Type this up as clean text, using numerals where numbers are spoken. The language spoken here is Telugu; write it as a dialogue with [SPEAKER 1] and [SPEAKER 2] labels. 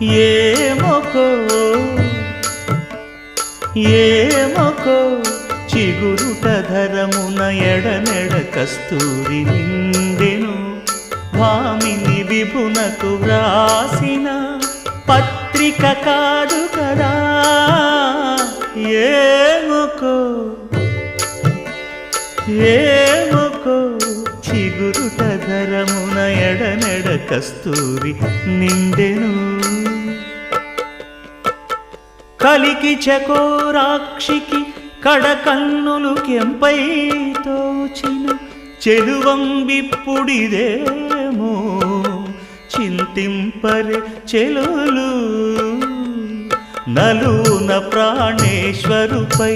[SPEAKER 1] ఏమొకో ఏమొకో చిగురుట ధరమున ఎడనెడ కస్తూరి నిండెను భామిని విభునకు వ్రాసిన పత్రిక కాదు కదా ఏమొకో ఏమొకో చిగురుట ధరమున ఎడనెడ కస్తూరి నిండెను కలికి చకోరాక్షికి కడకన్నులు కెంపై తోచిన చెలువంబిప్పుడిదేమో చింతింపరే చెలులు నలున ప్రాణేశ్వరుపై